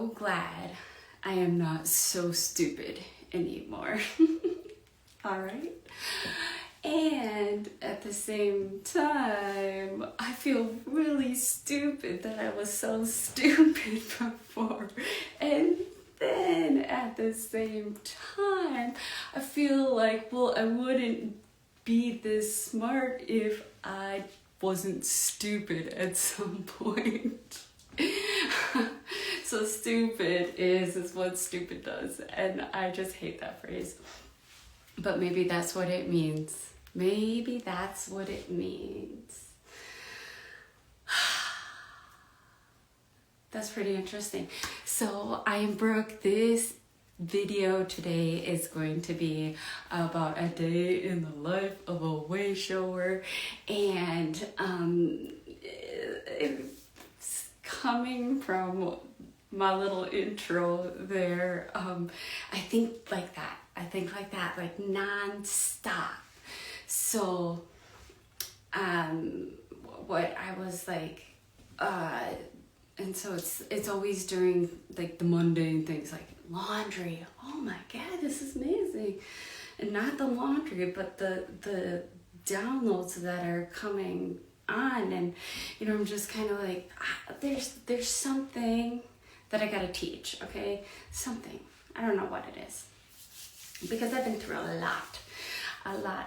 so glad I am not so stupid anymore. All right. And at the same time, I feel really stupid that I was so stupid before. And then at the same time, I feel like, well, I wouldn't be this smart if I wasn't stupid at some point. So stupid is what stupid does. And I just hate that phrase. But maybe that's what it means. Maybe that's what it means. That's pretty interesting. So I am Brooke. This video today is going to be about a day in the life of a way shower. And it's coming from my little intro there. I think like that. Like non-stop. So, what I was like, and so it's always during like the mundane things like laundry. Oh my God, this is amazing. And not the laundry, but the downloads that are coming on. And, you know, I'm just kind of like, there's something that I gotta teach, okay? Something. I don't know what it is. Because I've been through a lot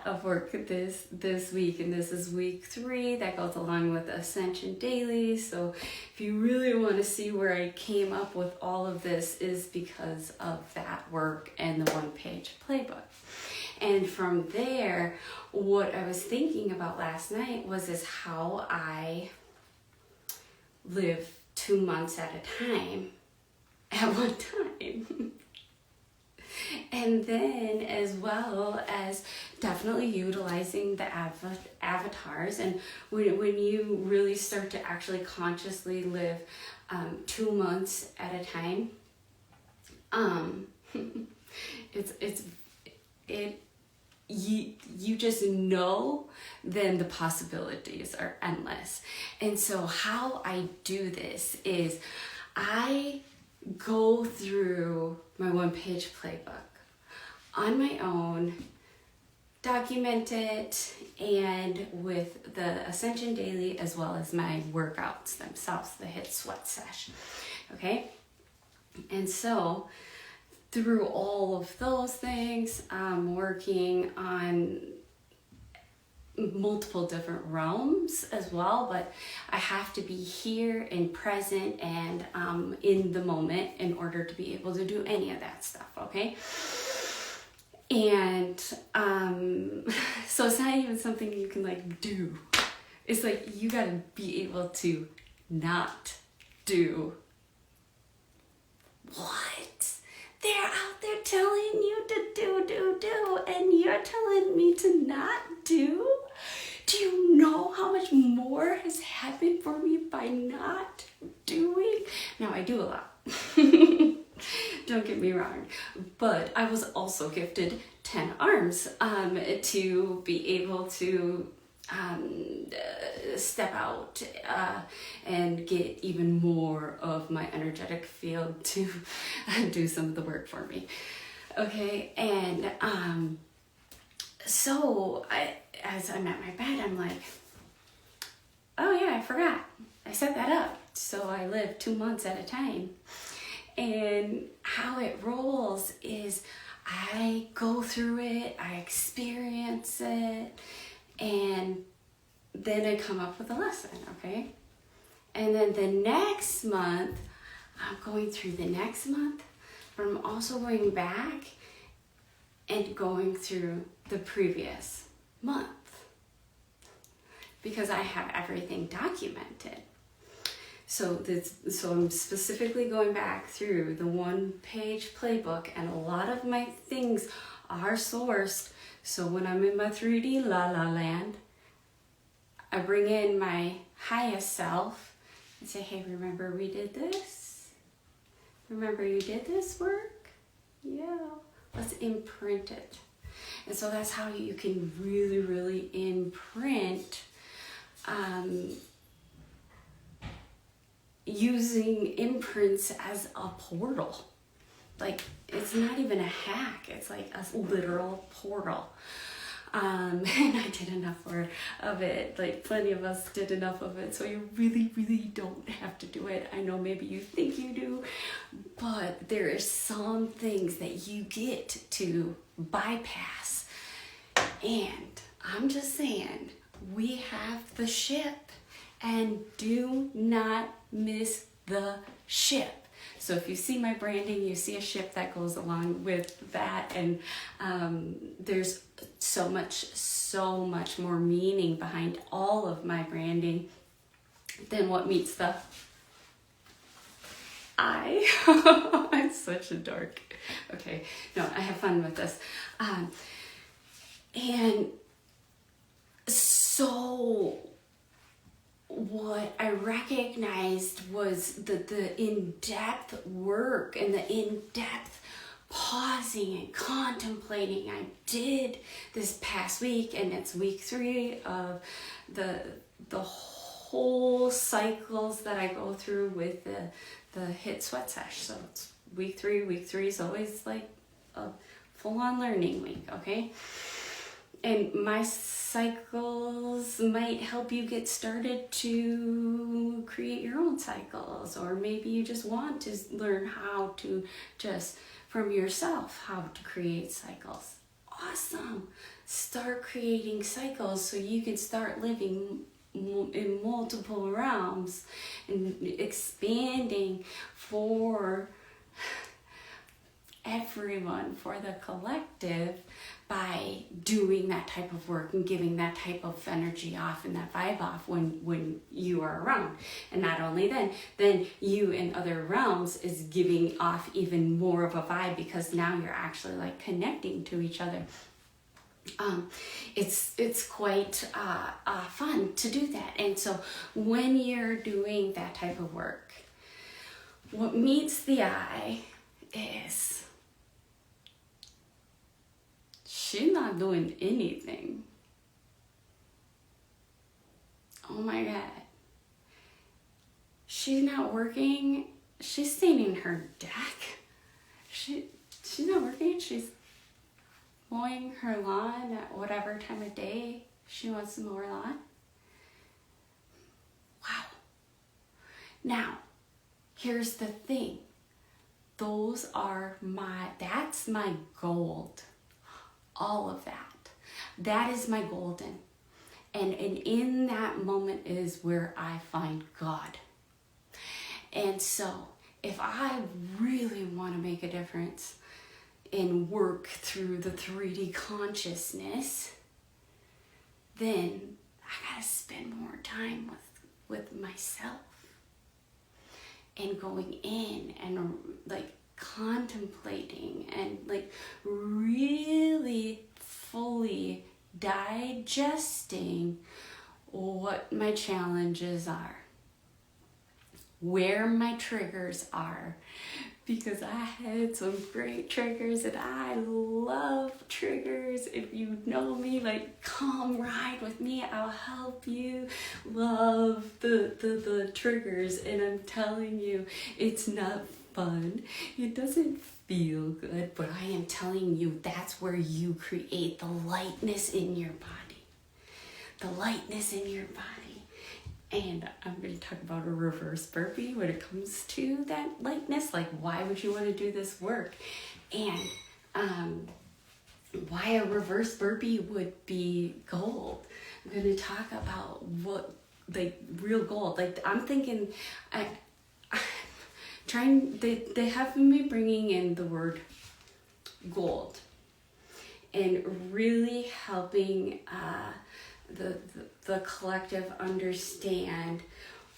of work this week, and this is week 3 that goes along with Ascension Daily. So if you really want to see where I came up with all of this is because of that work and the 1-page playbook. And from there, what I was thinking about last night is how I live 2 months at a time at one time. And then as well as definitely utilizing the avatars. And when you really start to actually consciously live 2 months at a time, you just know then the possibilities are endless. And so how I do this is I go through my 1-page playbook on my own, document it, and with the Ascension Daily as well as my workouts themselves, the HIIT Sweat Sesh. Okay? And so through all of those things, I'm working on multiple different realms as well, but I have to be here and present and in the moment in order to be able to do any of that stuff, okay? And so it's not even something you can like do. It's like you gotta be able to not do. What? They're out there telling you to do, and you're telling me to not do? Do you know how much more has happened for me by not doing? Now, I do a lot. Don't get me wrong. But I was also gifted 10 arms to be able to step out and get even more of my energetic field to do some of the work for me. Okay, and so as I'm at my bed, I'm like, oh yeah, I forgot. I set that up. So I live 2 months at a time. And how it rolls is I go through it, I experience it, and then I come up with a lesson, okay? And then the next month, I'm going through the next month, but I'm also going back and going through the previous month because I have everything documented. So I'm specifically going back through the 1-page playbook, and a lot of my things are sourced. So when I'm in my 3D la la land, I bring in my highest self and say, hey, remember we did this? Remember you did this work? Yeah, let's imprint it. And so that's how you can really, really imprint using imprints as a portal. Like, it's not even a hack, it's like a literal portal. And I did enough of it, like plenty of us did enough of it, so you really, really don't have to do it. I know maybe you think you do, but there are some things that you get to bypass. And I'm just saying, we have the ship, and do not miss the ship. So if you see my branding, you see a ship that goes along with that, and there's so much more meaning behind all of my branding than what meets the eye. I'm such a dork. Okay, no, I have fun with this. And so what I recognized was that the in-depth work and the in-depth pausing and contemplating I did this past week, and it's week 3 of the whole cycles that I go through with the HIT sweat sesh. So it's week 3. Week 3 is always like a full-on learning week, okay? And my cycles might help you get started to create your own cycles, or maybe you just want to learn how to just from yourself how to create cycles. Awesome. Start creating cycles so you can start living in multiple realms and expanding for everyone, for the collective, by doing that type of work and giving that type of energy off and that vibe off when you are around. And not only then you in other realms is giving off even more of a vibe, because now you're actually like connecting to each other. It's quite fun to do that. And so when you're doing that type of work, what meets the eye is she's not doing anything. Oh my God. She's not working. She's staying in her deck. She's not working. She's mowing her lawn at whatever time of day she wants to mow her lawn. Wow. Now, here's the thing. That's my gold. All of that. That is my golden. And in that moment is where I find God. And so if I really want to make a difference and work through the 3D consciousness, then I gotta spend more time with myself and going in and like contemplating and like really fully digesting what my challenges are, where my triggers are, because I had some great triggers and I love triggers. If you know me, like, come ride with me. I'll help you love the triggers. And I'm telling you, it's not fun. It doesn't feel good, but I am telling you, that's where you create the lightness in your body. The lightness in your body. And I'm going to talk about a reverse burpee when it comes to that lightness. Like, why would you want to do this work? And why a reverse burpee would be gold. I'm going to talk about what, like, real gold. Like, I'm thinking, they have me bringing in the word gold and really helping the collective understand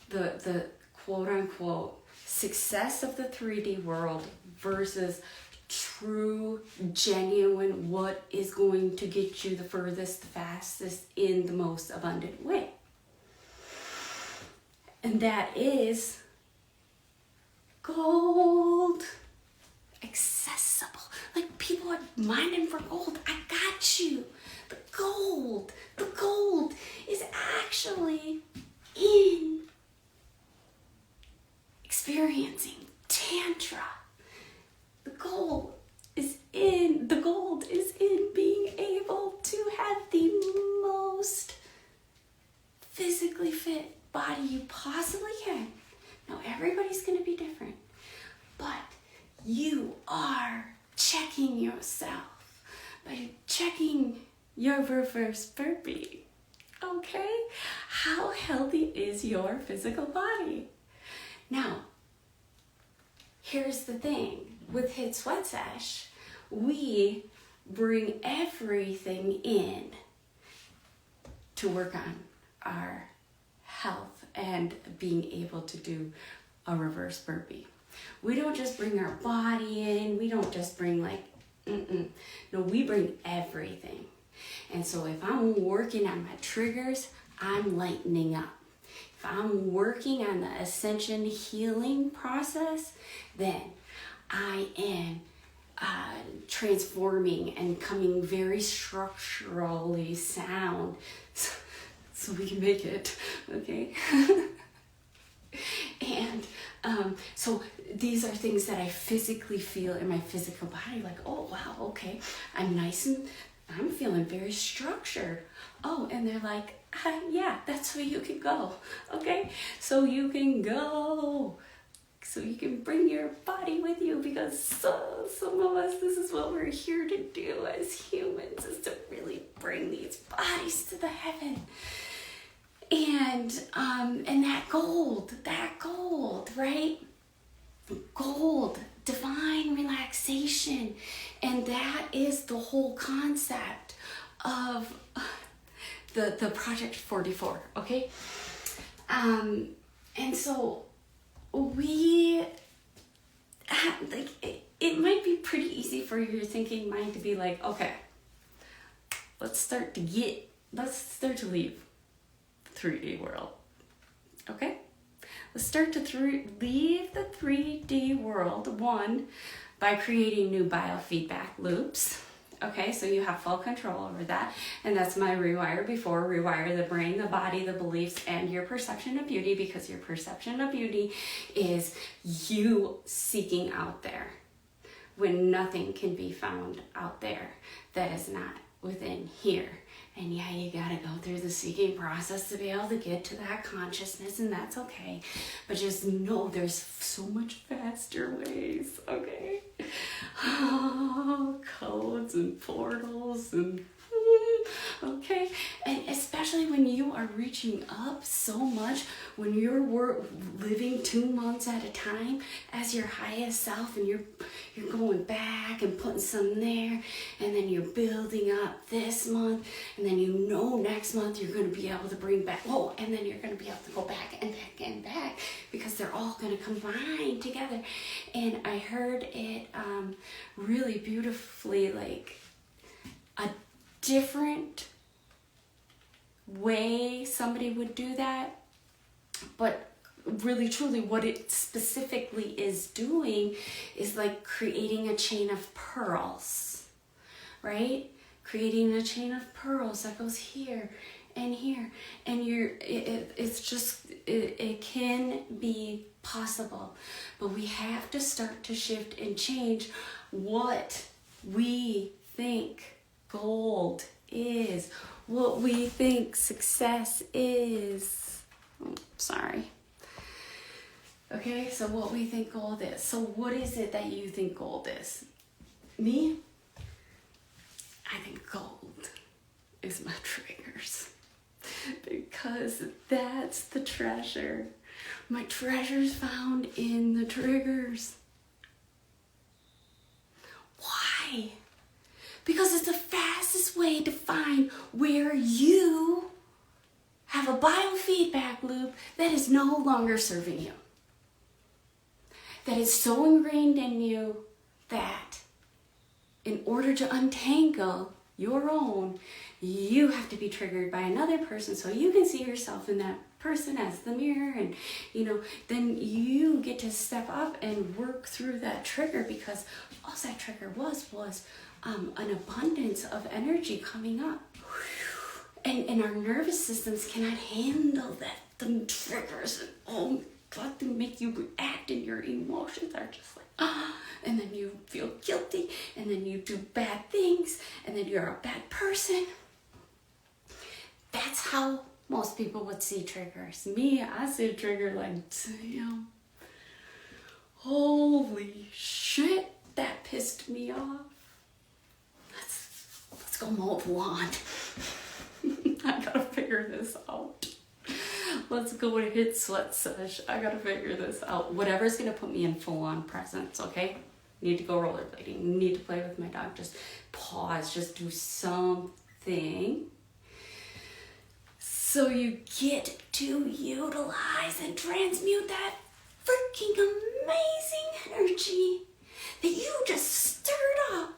the quote unquote success of the 3D world versus true, genuine, what is going to get you the furthest, the fastest, in the most abundant way. And that is gold. Accessible. Like, people are mining for gold. I got you. The gold is actually in body you possibly can. Now, everybody's going to be different, but you are checking yourself by checking your reverse burpee. Okay? How healthy is your physical body? Now, here's the thing. With HIT Sweat Sesh, we bring everything in to work on our health and being able to do a reverse burpee. We don't just bring our body in. We don't just bring no, we bring everything. And so if I'm working on my triggers, I'm lightening up. If I'm working on the ascension healing process, then I am transforming and coming very structurally sound so we can make it, okay? And so these are things that I physically feel in my physical body, like, oh wow, okay, I'm feeling very structured. Oh, and they're like, yeah, that's where you can go, okay? So you can go. So you can bring your body with you, because some of us, this is what we're here to do as humans, is to really bring these bodies to the heaven. And that gold, right? Gold, divine relaxation. And that is the whole concept of the Project 44, okay? And so we have, like, it might be pretty easy for your thinking mind to be like, okay, let's start to leave the 3D world. Okay? Let's start to leave the 3D world, one, by creating new biofeedback loops. Okay, so you have full control over that. And that's my rewire before. Rewire the brain, the body, the beliefs, and your perception of beauty, because your perception of beauty is you seeking out there when nothing can be found out there that is not within here. And yeah, you gotta go through the seeking process to be able to get to that consciousness, and that's okay. But just know there's so much faster ways, okay? Oh, codes and portals and okay? And especially when you are reaching up so much, when you're living 2 months at a time as your highest self, and you're going back and putting some there, and then you're building up this month, and then next month you're going to be able to bring back, and then you're going to be able to go back and back and back, because they're all going to combine together. And I heard it really beautifully, like a different way somebody would do that, but really truly what it specifically is doing is like creating a chain of pearls, right? Creating a chain of pearls that goes here and here, and it can be possible, but we have to start to shift and change what we think gold is, what we think success is. Oh, sorry. Okay, so what we think gold is. So what is it that you think gold is? Me? I think gold is my triggers, because that's the treasure. My treasure's found in the triggers. Why? Because it's the fastest way to find where you have a biofeedback loop that is no longer serving you. That is so ingrained in you that in order to untangle your own, you have to be triggered by another person so you can see yourself in that person as the mirror, and then you get to step up and work through that trigger, because all that trigger was an abundance of energy coming up, and our nervous systems cannot handle that. The triggers and God, they make you react, and your emotions are just like and then you feel guilty, and then you do bad things, and then you're a bad person. That's how Most people would see triggers. Me, I see a trigger like, damn. Holy shit, that pissed me off. Let's go mow the lawn. I gotta figure this out. Let's go and hit sweat sesh. I gotta figure this out. Whatever's gonna put me in full-on presence, okay? Need to go rollerblading. Need to play with my dog. Just pause. Just do something. So you get to utilize and transmute that freaking amazing energy that you just stirred up.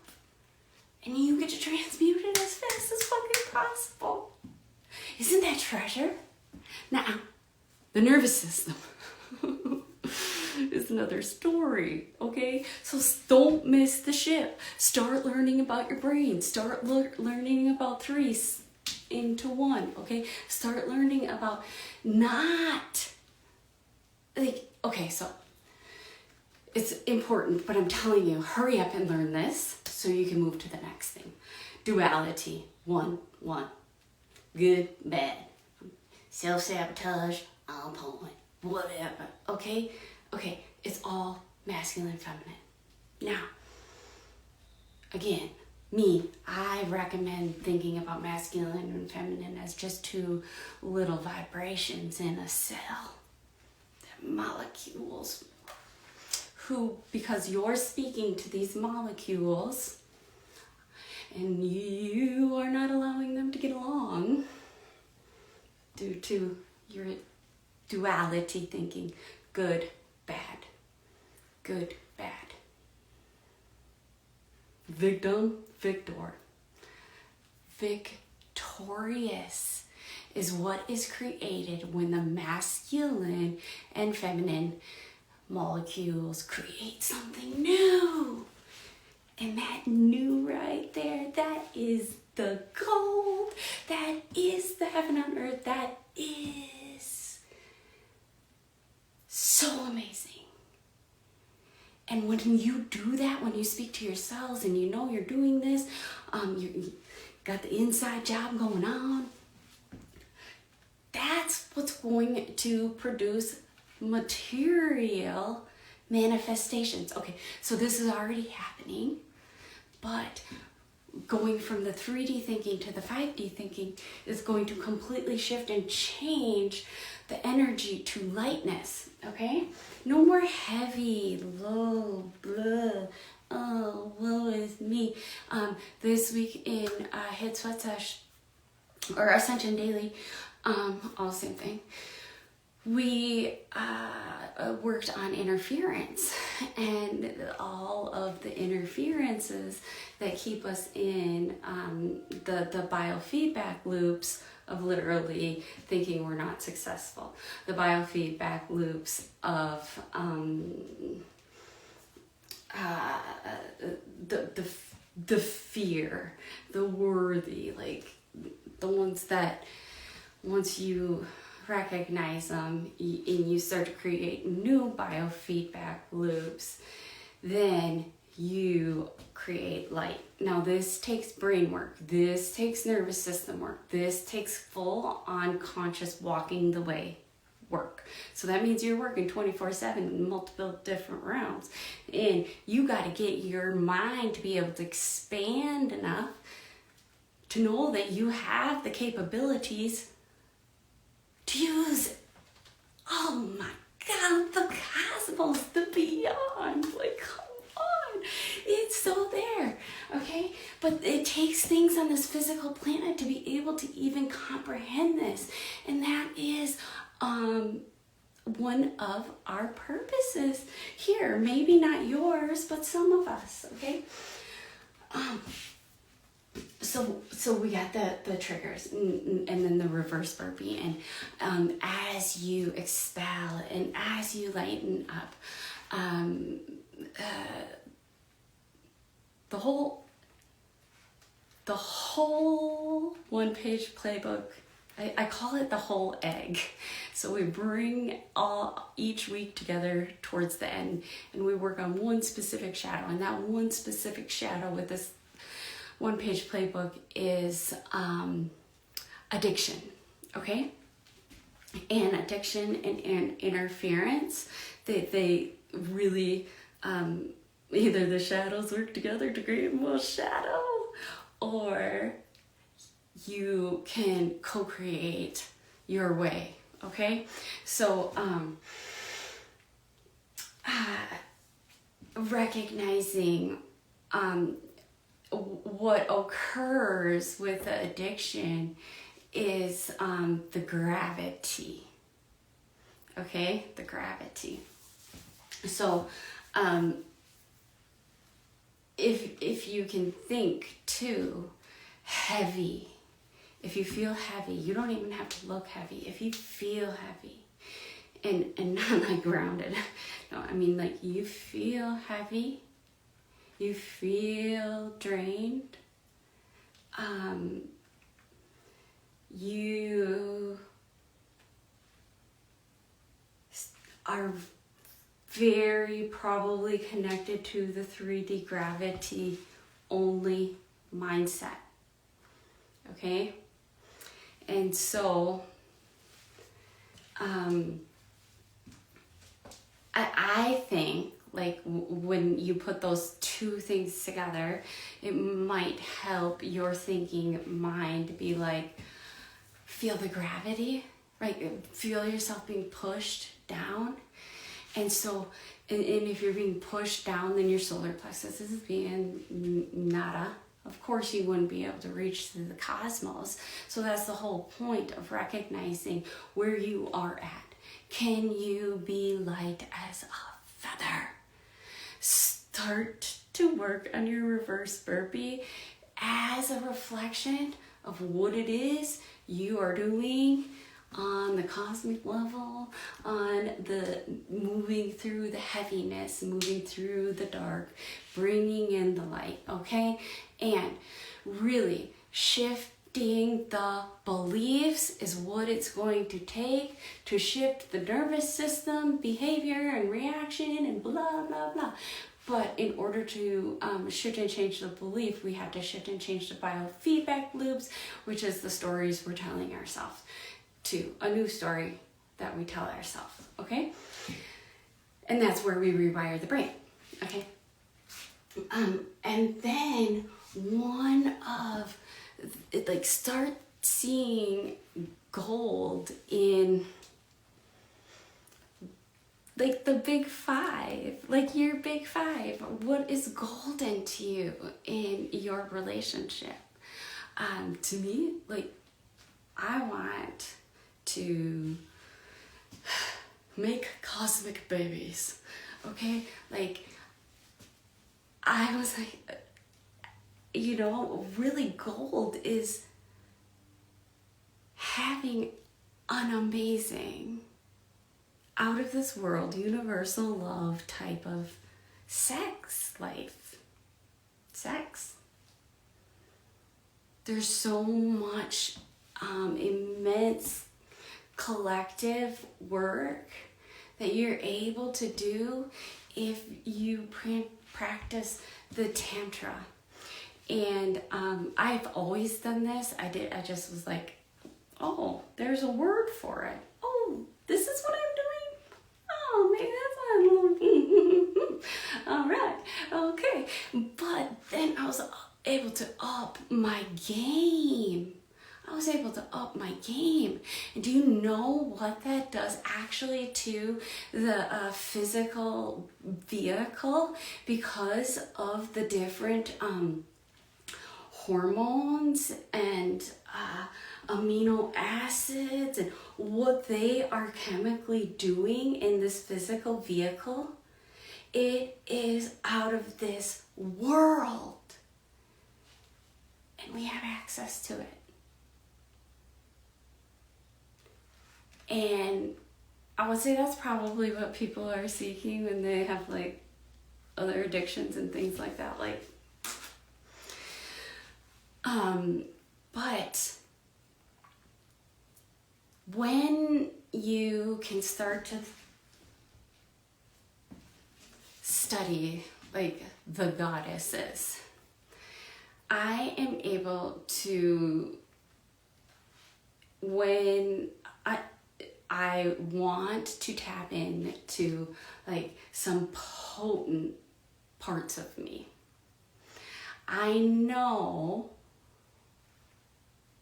And you get to transmute it as fast as fucking possible. Isn't that treasure? Now, the nervous system is another story, okay? So don't miss the ship. Start learning about your brain. Start learning about 3 into 1, okay? Start learning about not, like, okay, so it's important, but I'm telling you, hurry up and learn this so you can move to the next thing. Duality, 1, 1. Good, bad. Self-sabotage, on point. Whatever, okay? Okay, it's all masculine, feminine. Now, again, I recommend thinking about masculine and feminine as just 2 little vibrations in a cell. They're molecules. Because you're speaking to these molecules and you are not allowing them to get along due to your duality thinking, good, bad, good, bad. Victim, victor. Victorious is what is created when the masculine and feminine molecules create something new. And that new right there, that is the gold. That is the heaven on earth. That is so amazing. And when you do that, when you speak to yourselves and you know you're doing this, you got the inside job going on, that's what's going to produce material manifestations. Okay, so this is already happening, but going from the 3D thinking to the 5D thinking is going to completely shift and change the energy to lightness, okay? No more heavy, low, blah, oh, woe is me. This week in Hit Sweat Sesh, or Ascension Daily, all the same thing, we worked on interference and all of the interferences that keep us in the biofeedback loops of literally thinking we're not successful. The biofeedback loops of the fear, the worthy, like the ones that once you recognize them and you start to create new biofeedback loops, then you create light. Now this takes brain work, this takes nervous system work, this takes full on conscious walking the way work. So that means you're working 24/7 in multiple different realms, and you got to get your mind to be able to expand enough to know that you have the capabilities to use, oh my God, the cosmos, the beyond, like, come on, it's so there, okay? But it takes things on this physical planet to be able to even comprehend this, and that is one of our purposes here. Maybe not yours, but some of us, okay? So we got the triggers and then the reverse burpee, and as you expel and as you lighten up, the whole 1-page playbook, I call it the whole egg. So we bring each week together towards the end, and we work on one specific shadow, and that one specific shadow with this 1-page playbook is addiction, okay? and addiction and interference, they really, either the shadows work together to create more shadow, or you can co-create your way. Okay, so recognizing what occurs with the addiction is the gravity. Okay, the gravity. So if you can think too, heavy. If you feel heavy, you don't even have to look heavy. If you feel heavy, and not like grounded, no, I mean like you feel heavy, you feel drained, you are very probably connected to the 3D gravity only mindset. Okay? And so I think like when you put those two things together, it might help your thinking mind be like, feel the gravity, right? Feel yourself being pushed down. And so, and if you're being pushed down, then your solar plexus is being nada. Of course, you wouldn't be able to reach through the cosmos. So that's the whole point of recognizing where you are at. Can you be light as a feather? Start to work on your reverse burpee as a reflection of what it is you are doing on the cosmic level, on the moving through the heaviness, moving through the dark, bringing in the light, okay? And really shifting the beliefs is what it's going to take to shift the nervous system, behavior and reaction and blah, blah, blah. But in order to shift and change the belief, we have to shift and change the biofeedback loops, which is the stories we're telling ourselves, to a new story that we tell ourselves, okay? And that's where we rewire the brain, okay? And then start seeing gold in like the big five, like your big five. What is golden to you in your relationship? To me, like, I want to make cosmic babies, okay? Like, I was like, you know, really gold is having an amazing, out of this world, universal love type of sex life. Sex. There's so much immense collective work that you're able to do if you practice the Tantra. And I've always done this. I just was like, oh, there's a word for it. Oh, this is what I'm doing? Oh, maybe that's what I'm all right, okay. But then I was able to up my game. And do you know what that does actually to the physical vehicle because of the different hormones and amino acids and what they are chemically doing in this physical vehicle? It is out of this world. And we have access to it. And I would say that's probably what people are seeking when they have like other addictions and things like that. Like, but when you can start to study like the goddesses, I am able to, when I want to tap into like some potent parts of me. I know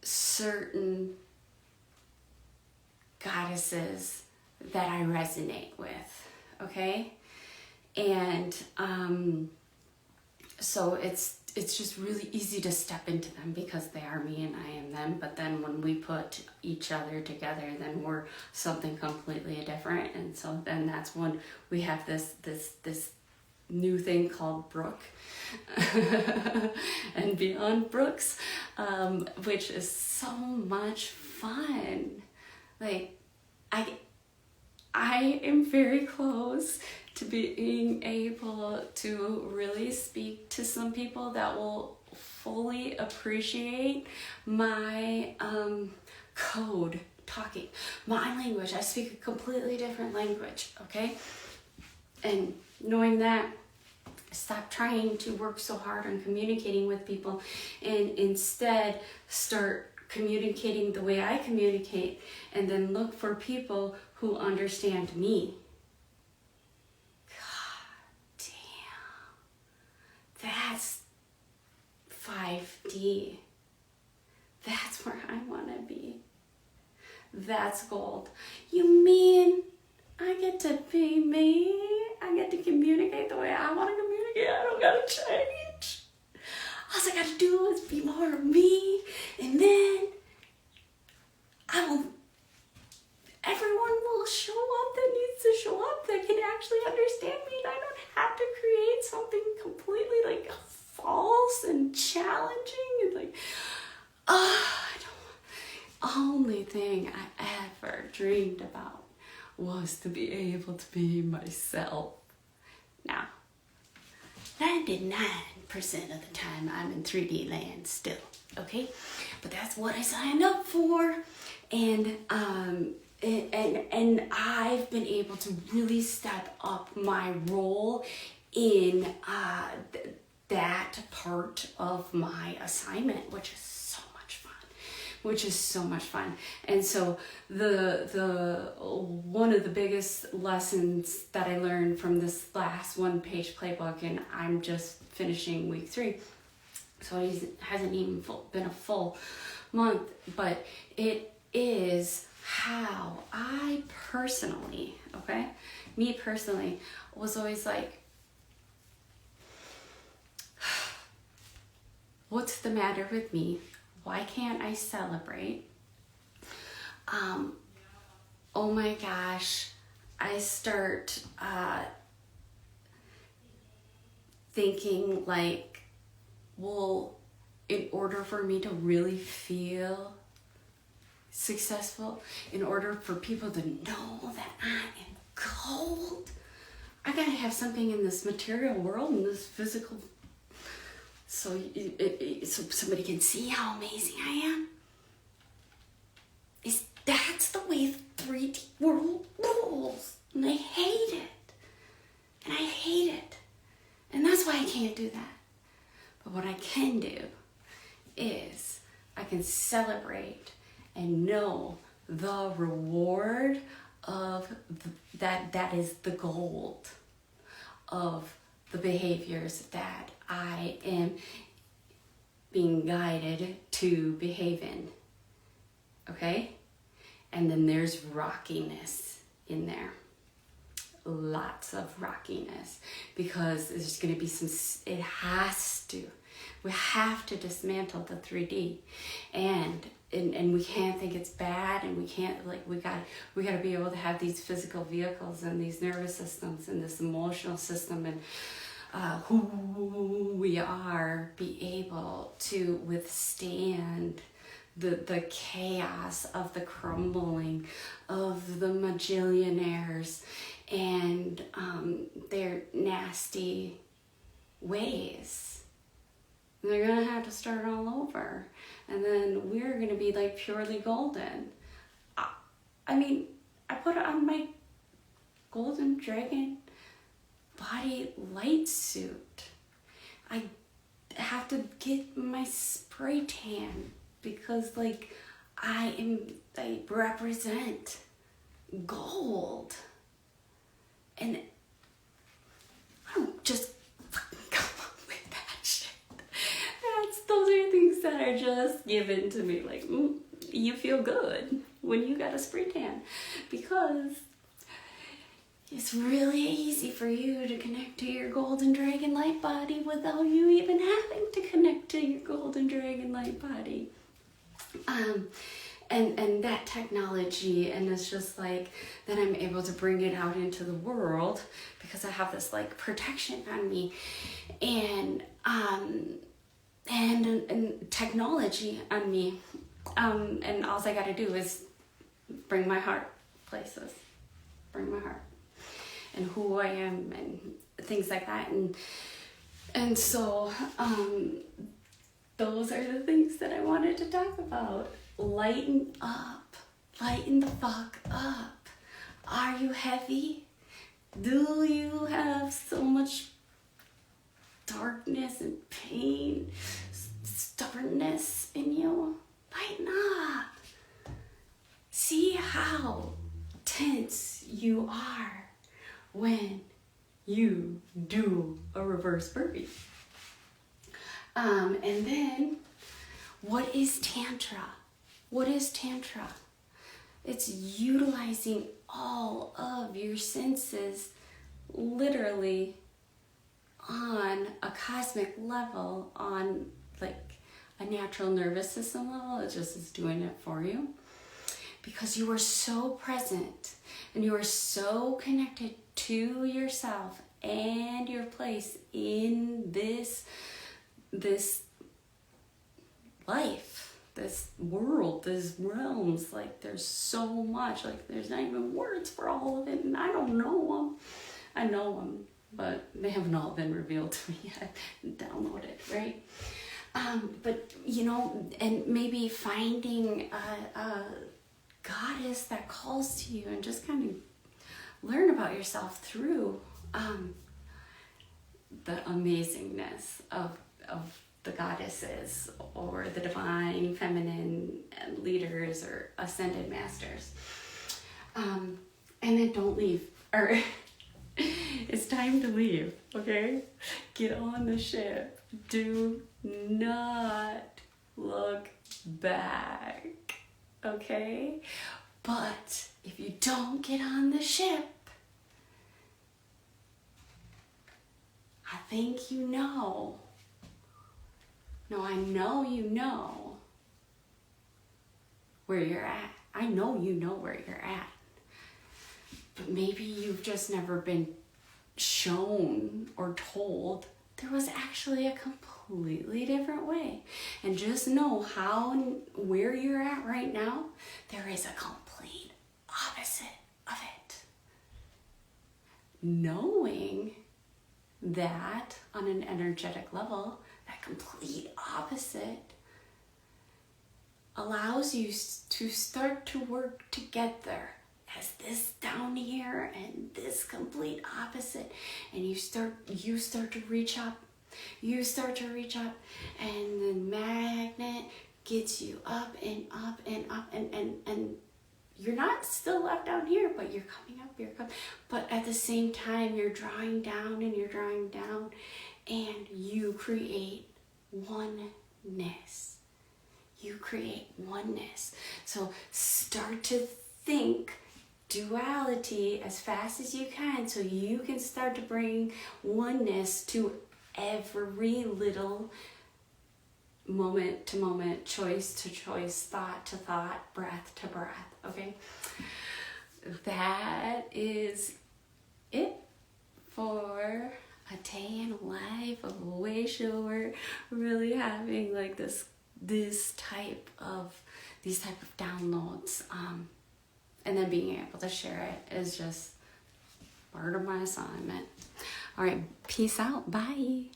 certain goddesses that I resonate with, okay? And so it's just really easy to step into them because they are me and I am them. But then when we put each other together, then we're something completely different. And so then that's when we have this new thing called Brooke and Beyond Brooks, which is so much fun. Like, I am very close to being able to really speak to some people that will fully appreciate my code talking, my language. I speak a completely different language, okay? And knowing that, stop trying to work so hard on communicating with people and instead start communicating the way I communicate, and then look for people who understand me. God damn. That's 5D. That's where I want to be. That's gold. You mean I get to be me? I get to communicate the way I want to communicate? I don't gotta change. All I gotta do is be more of me, and then everyone will show up that needs to show up, that can actually understand me, and I don't have to create something completely like false and challenging and like, only thing I ever dreamed about was to be able to be myself. Now, 99% of the time I'm in 3D land still, okay? But that's what I signed up for, and I've been able to really step up my role in that part of my assignment, which is so much fun. And so the one of the biggest lessons that I learned from this last one-page playbook, and I'm just finishing week 3, so it hasn't even been a full month, but it is how I personally, me personally, was always like, what's the matter with me? Why can't I celebrate? Oh my gosh, I start thinking like, well, in order for me to really feel successful, in order for people to know that I am gold, I gotta have something in this material world, in this physical, so somebody can see how amazing I am. That's the way the 3D world rolls, and I hate it. And that's why I can't do that. But what I can do is I can celebrate and know the reward of that is the gold of the behaviors that I am being guided to behave in, okay? And then there's rockiness in there. Lots of rockiness, because there's going to be we have to dismantle the 3D, and we can't think it's bad, and we can't, like, we got to be able to have these physical vehicles and these nervous systems and this emotional system and who we are, be able to withstand the chaos of the crumbling of the magillionaires and their nasty ways. They're gonna have to start all over, and then we're gonna be like purely golden. I mean, I put on my golden dragon body light suit. I have to get my spray tan because, like, I represent gold. And I don't just fucking come up with that shit. Those are things that are just given to me. Like, you feel good when you got a spray tan, because it's really easy for you to connect to your golden dragon light body without you even having to connect to your golden dragon light body. And that technology, and it's just like, then I'm able to bring it out into the world because I have this like protection on me, and technology on me. And all I gotta do is bring my heart places, bring my heart and who I am and things like that. And so, those are the things that I wanted to talk about. Lighten up, lighten the fuck up. Are you heavy? Do you have so much darkness and pain, stubbornness in you? Lighten up. See how tense you are when you do a reverse burpee. And then, what is Tantra? What is Tantra? It's utilizing all of your senses, literally, on a cosmic level, on like a natural nervous system level. It just is doing it for you, because you are so present and you are so connected to yourself and your place in this life, this world, these realms. Like, there's so much, like there's not even words for all of it, and I don't know them. I know them, but they haven't all been revealed to me yet. Download it, right? But you know, and maybe finding a goddess that calls to you, and just kind of learn about yourself through the amazingness of the goddesses, or the divine feminine leaders or ascended masters. And then don't leave, or it's time to leave, okay? Get on the ship. Do not look back, okay? But if you don't get on the ship, I think you know. No, I know you know where you're at. I know you know where you're at. But maybe you've just never been shown or told there was actually a completely different way. And just know where you're at right now, there is a complete opposite of it. Knowing that on an energetic level, that complete opposite allows you to start to work together as this down here and this complete opposite, and you start to reach up, and the magnet gets you up and up and up, and you're not still left down here, but you're coming up, but at the same time you're drawing down, and you create oneness. So start to think duality as fast as you can, so you can start to bring oneness to every little moment to moment, choice to choice, thought to thought, breath to breath, okay? That is it for a day in the life of a Weisha. We're really having like these type of downloads, and then being able to share it is just part of my assignment. All right, peace out. Bye.